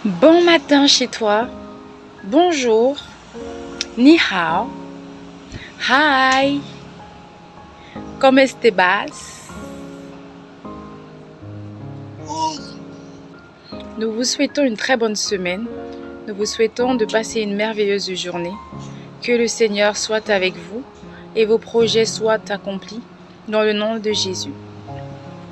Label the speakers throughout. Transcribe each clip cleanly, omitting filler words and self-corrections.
Speaker 1: Bon matin chez toi. Bonjour. Ni hao. Hi. ¿Cómo estás? Nous vous souhaitons une très bonne semaine. Nous vous souhaitons de passer une merveilleuse journée. Que le Seigneur soit avec vous et vos projets soient accomplis dans le nom de Jésus.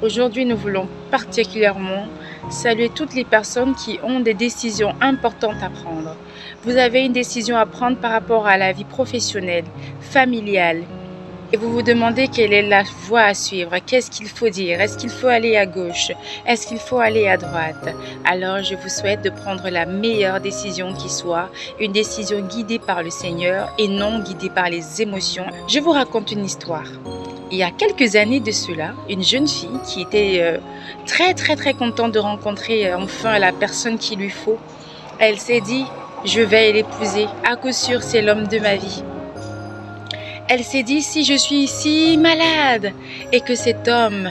Speaker 1: Aujourd'hui, nous voulons particulièrement saluer toutes les personnes qui ont des décisions importantes à prendre. Vous avez une décision à prendre par rapport à la vie professionnelle, familiale, et vous vous demandez quelle est la voie à suivre, qu'est-ce qu'il faut dire, est-ce qu'il faut aller à gauche, est-ce qu'il faut aller à droite. Alors je vous souhaite de prendre la meilleure décision qui soit, une décision guidée par le Seigneur et non guidée par les émotions. Je vous raconte une histoire. Il y a quelques années de cela, une jeune fille qui était très contente de rencontrer enfin la personne qu'il lui faut, elle s'est dit « je vais l'épouser, à coup sûr c'est l'homme de ma vie ». Elle s'est dit « si je suis si malade et que cet homme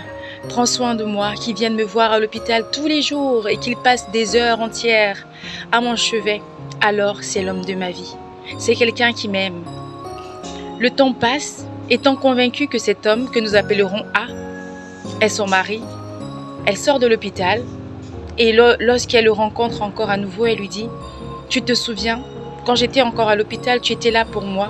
Speaker 1: prend soin de moi, qu'il vienne me voir à l'hôpital tous les jours et qu'il passe des heures entières à mon chevet, alors c'est l'homme de ma vie, c'est quelqu'un qui m'aime ». Le temps passe. Étant convaincue que cet homme, que nous appellerons A, est son mari, elle sort de l'hôpital et lorsqu'elle le rencontre encore à nouveau, elle lui dit « Tu te souviens, quand j'étais encore à l'hôpital, tu étais là pour moi.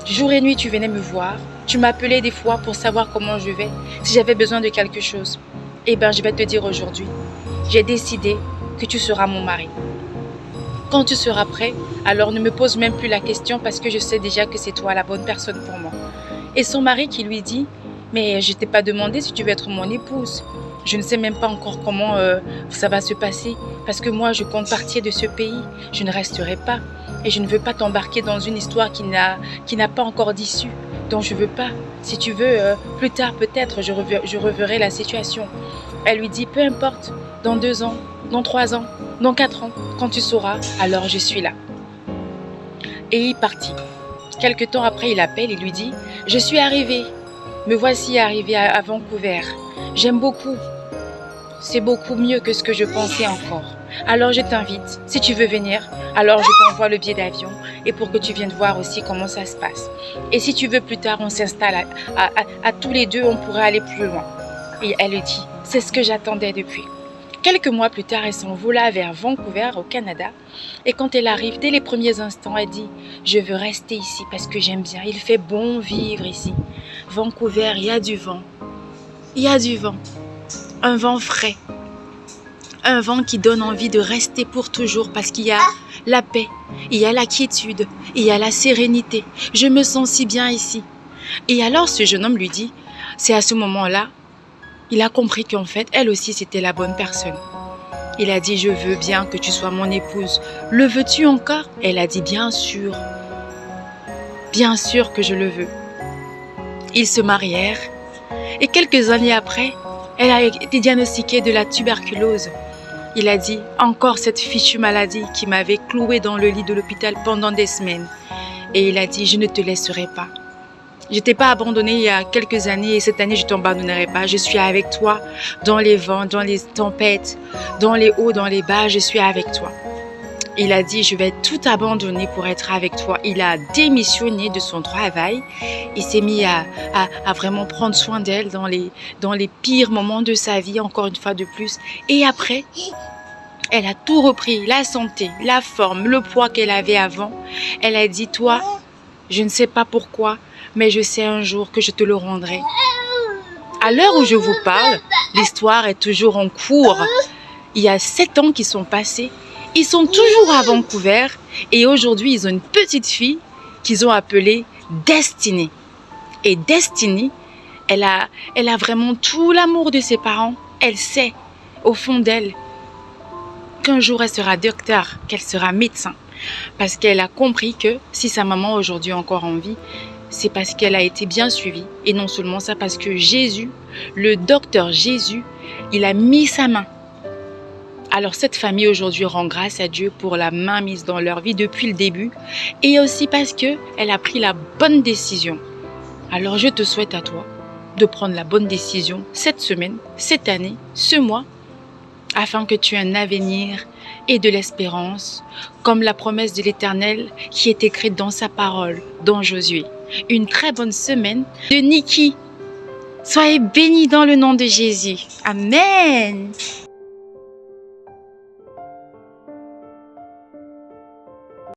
Speaker 1: Jour et nuit, tu venais me voir. Tu m'appelais des fois pour savoir comment je vais, si j'avais besoin de quelque chose. Eh bien, je vais te dire aujourd'hui, j'ai décidé que tu seras mon mari. Quand tu seras prêt, alors ne me pose même plus la question parce que je sais déjà que c'est toi la bonne personne pour moi. » Et son mari qui lui dit « Mais je t'ai pas demandé si tu veux être mon épouse. Je ne sais même pas encore comment ça va se passer parce que moi je compte partir de ce pays. Je ne resterai pas et je ne veux pas t'embarquer dans une histoire qui n'a pas encore d'issue. Donc je veux pas. Si tu veux, plus tard peut-être je reverrai la situation. » Elle lui dit « Peu importe, dans 2 ans, dans 3 ans, dans 4 ans, quand tu sauras, alors je suis là. » Et il partit. Quelque temps après, il appelle et lui dit « Je suis arrivé. Me voici arrivé à Vancouver. J'aime beaucoup. C'est beaucoup mieux que ce que je pensais encore. Alors je t'invite. Si tu veux venir, alors je t'envoie le billet d'avion et pour que tu viennes voir aussi comment ça se passe. Et si tu veux plus tard, on s'installe à tous les deux, on pourrait aller plus loin. » Et elle lui dit « C'est ce que j'attendais depuis. » Quelques mois plus tard, elle s'envola vers Vancouver, au Canada. Et quand elle arrive, dès les premiers instants, elle dit « Je veux rester ici parce que j'aime bien. Il fait bon vivre ici. Vancouver, il y a du vent. Il y a du vent. Un vent frais. Un vent qui donne envie de rester pour toujours parce qu'il y a la paix, il y a la quiétude, il y a la sérénité. Je me sens si bien ici. » Et alors ce jeune homme lui dit, c'est à ce moment-là, il a compris qu'en fait, elle aussi, c'était la bonne personne. Il a dit, je veux bien que tu sois mon épouse. Le veux-tu encore? Elle a dit, bien sûr. Bien sûr que je le veux. Ils se marièrent. Et quelques années après, elle a été diagnostiquée de la tuberculose. Il a dit, encore cette fichue maladie qui m'avait clouée dans le lit de l'hôpital pendant des semaines. Et il a dit, je ne te laisserai pas. Je ne t'ai pas abandonné il y a quelques années et cette année, je ne t'abandonnerai pas. Je suis avec toi dans les vents, dans les tempêtes, dans les hauts, dans les bas, je suis avec toi. Il a dit, je vais tout abandonner pour être avec toi. Il a démissionné de son travail. Il s'est mis à vraiment prendre soin d'elle dans les pires moments de sa vie, encore une fois de plus. Et après, elle a tout repris, la santé, la forme, le poids qu'elle avait avant. Elle a dit, toi, je ne sais pas pourquoi, mais je sais un jour que je te le rendrai. À l'heure où je vous parle, l'histoire est toujours en cours. Il y a 7 ans qui sont passés. Ils sont toujours à Vancouver et aujourd'hui, ils ont une petite fille qu'ils ont appelée Destiny. Et Destiny, elle a vraiment tout l'amour de ses parents. Elle sait, au fond d'elle, qu'un jour, elle sera docteur, qu'elle sera médecin. Parce qu'elle a compris que si sa maman aujourd'hui est encore en vie, c'est parce qu'elle a été bien suivie. Et non seulement ça, parce que Jésus, le docteur Jésus, il a mis sa main. Alors cette famille aujourd'hui rend grâce à Dieu pour la main mise dans leur vie depuis le début. Et aussi parce qu'elle a pris la bonne décision. Alors je te souhaite à toi de prendre la bonne décision cette semaine, cette année, ce mois, afin que tu aies un avenir et de l'espérance, comme la promesse de l'Éternel qui est écrite dans sa parole, dans Josué. Une très bonne semaine de Niki. Soyez bénis dans le nom de Jésus. Amen.